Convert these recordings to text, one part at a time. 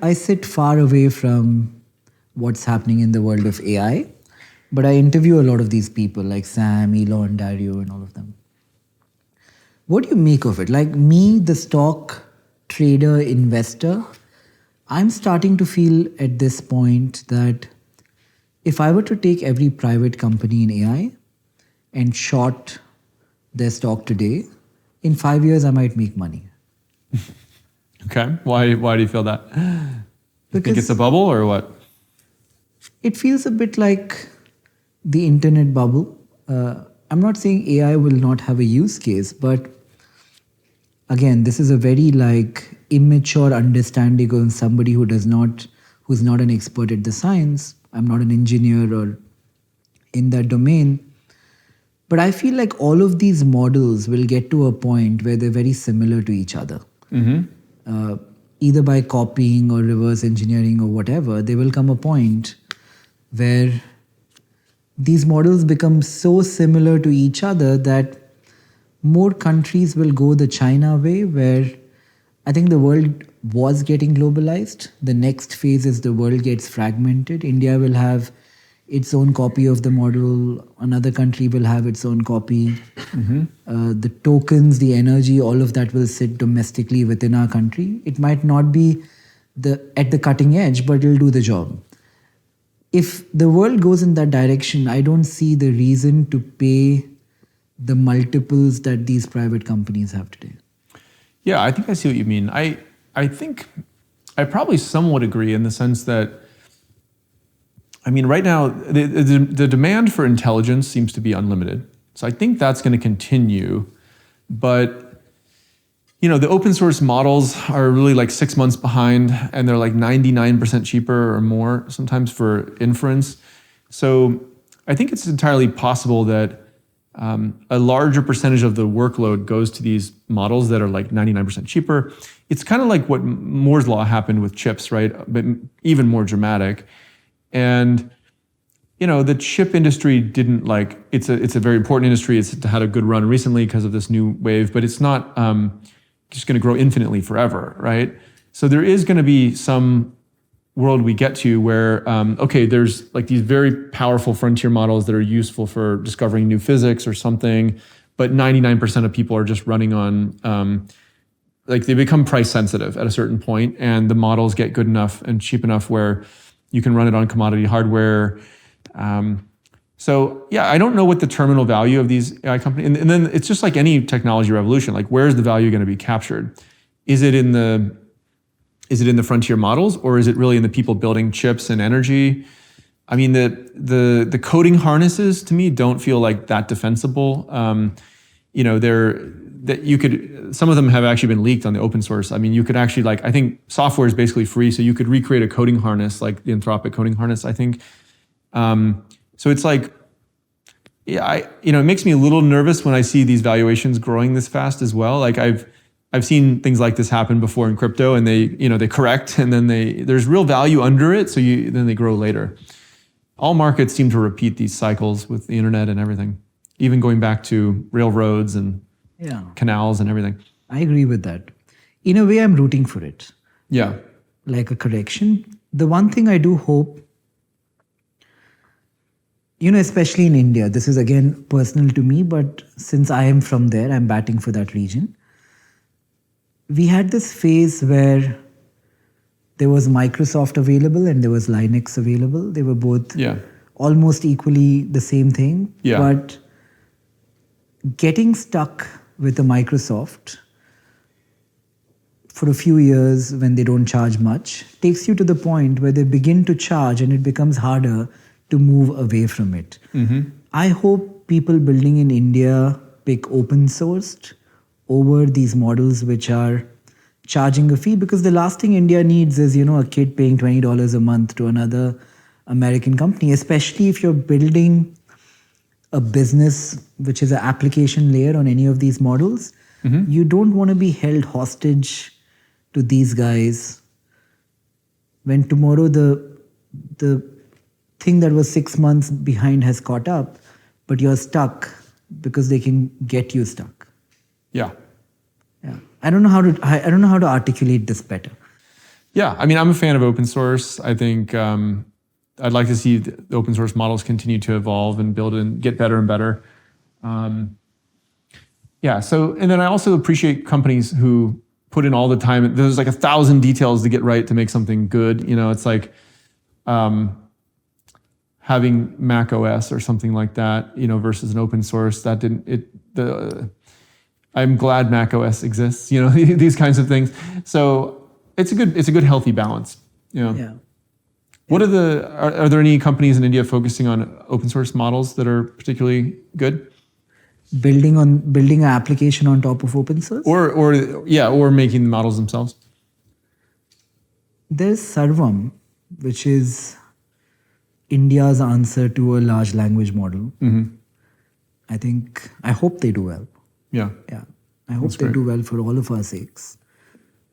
I sit far away from what's happening in the world of AI, but I interview a lot of these people like Sam, Elon, Dario, and all of them. What do you make of it? Like me, the stock trader, investor, I'm starting to feel at this point that if I were to take every private company in AI and short their stock today, in 5 years I might make money. Okay. Why do you feel that? You think it's a bubble or what? It feels a bit like the internet bubble. I'm not saying AI will not have a use case, but again, this is a very like immature understanding of somebody who's not an expert at the science. I'm not an engineer or in that domain. But I feel like all of these models will get to a point where they're very similar to each other. Either by copying or reverse engineering or whatever, there will come a point where these models become so similar to each other that more countries will go the China way, where I think the world was getting globalized. The next phase is the world gets fragmented. India will have its own copy of the model. Another country will have its own copy. The tokens, the energy, all of that will sit domestically within our country. It might not be at the cutting edge, but it'll do the job. If the world goes in that direction, I don't see the reason to pay the multiples that these private companies have today. Yeah, I think I see what you mean. I think I probably somewhat agree in the sense that, I mean, right now, the demand for intelligence seems to be unlimited. So I think that's going to continue. But, you know, the open source models are really like 6 months behind, and they're like 99% cheaper or more sometimes for inference. So I think it's entirely possible that a larger percentage of the workload goes to these models that are like 99% cheaper. It's kind of like what Moore's law happened with chips, right? But even more dramatic. And, you know, the chip industry didn't like, it's a very important industry. It's had a good run recently because of this new wave, but it's not just going to grow infinitely forever, right? So there is going to be some world we get to where, okay, there's like these very powerful frontier models that are useful for discovering new physics or something, but 99% of people are just running on, like they become price sensitive at a certain point, and the models get good enough and cheap enough where you can run it on commodity hardware. So yeah, I don't know what the terminal value of these AI companies, and then it's just like any technology revolution, like where's the value going to be captured? Is it in the frontier models, or is it really in the people building chips and energy? I mean, the coding harnesses to me don't feel like that defensible. You know, some of them have actually been leaked on the open source. I mean, you could actually I think software is basically free, so you could recreate a coding harness like the Anthropic coding harness, I think. So it's like, yeah, it makes me a little nervous when I see these valuations growing this fast as well. Like I've seen things like this happen before in crypto, and they correct, and then there's real value under it, so then they grow later. All markets seem to repeat these cycles with the internet and everything, even going back to railroads and canals and everything. I agree with that. In a way, I'm rooting for it. Yeah. Like a correction. The one thing I do hope, especially in India, this is again personal to me, but since I am from there, I'm batting for that region. We had this phase where there was Microsoft available and there was Linux available. They were both almost equally the same thing. Yeah. But getting stuck with a Microsoft for a few years when they don't charge much takes you to the point where they begin to charge and it becomes harder to move away from it. I hope people building in India pick open sourced over these models which are charging a fee, because the last thing India needs is, a kid paying $20 a month to another American company, especially if you're building a business which is an application layer on any of these models. You don't want to be held hostage to these guys when tomorrow the thing that was 6 months behind has caught up, but you're stuck because they can get you stuck. Yeah. I don't know how to articulate this better. Yeah, I mean, I'm a fan of open source. I think I'd like to see the open source models continue to evolve and build and get better and better. Yeah, so, and then I also appreciate companies who put in all the time. There's like 1,000 details to get right to make something good. You know, it's like having Mac OS or something like that, you know, versus an open source. That didn't, I'm glad Mac OS exists, you know, these kinds of things. So it's a good healthy balance, you know. Yeah. What are there any companies in India focusing on open source models that are particularly good? Building an application on top of open source? Or making the models themselves? There's Sarvam, which is India's answer to a large language model. I hope they do well. Yeah. I hope they do well for all of our sakes.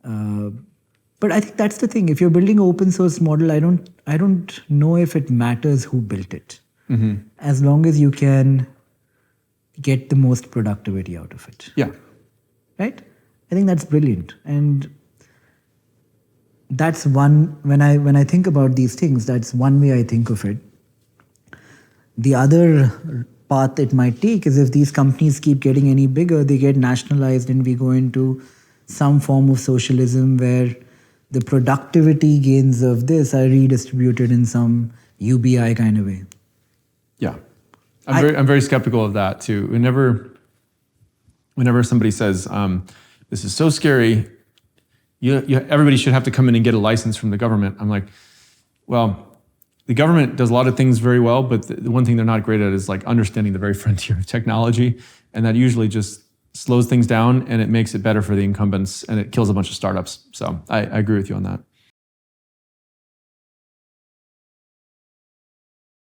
But I think that's the thing. If you're building an open source model, I don't know if it matters who built it. As long as you can get the most productivity out of it. Yeah. Right? I think that's brilliant. And that's one, when I think about these things, that's one way I think of it. The other path it might take is if these companies keep getting any bigger, they get nationalized and we go into some form of socialism where the productivity gains of this are redistributed in some UBI kind of way. Yeah. I'm very skeptical of that too. Whenever somebody says, this is so scary, everybody should have to come in and get a license from the government. I'm like, well, the government does a lot of things very well, but the one thing they're not great at is like understanding the very frontier of technology. And that usually just slows things down and it makes it better for the incumbents and it kills a bunch of startups. So I agree with you on that.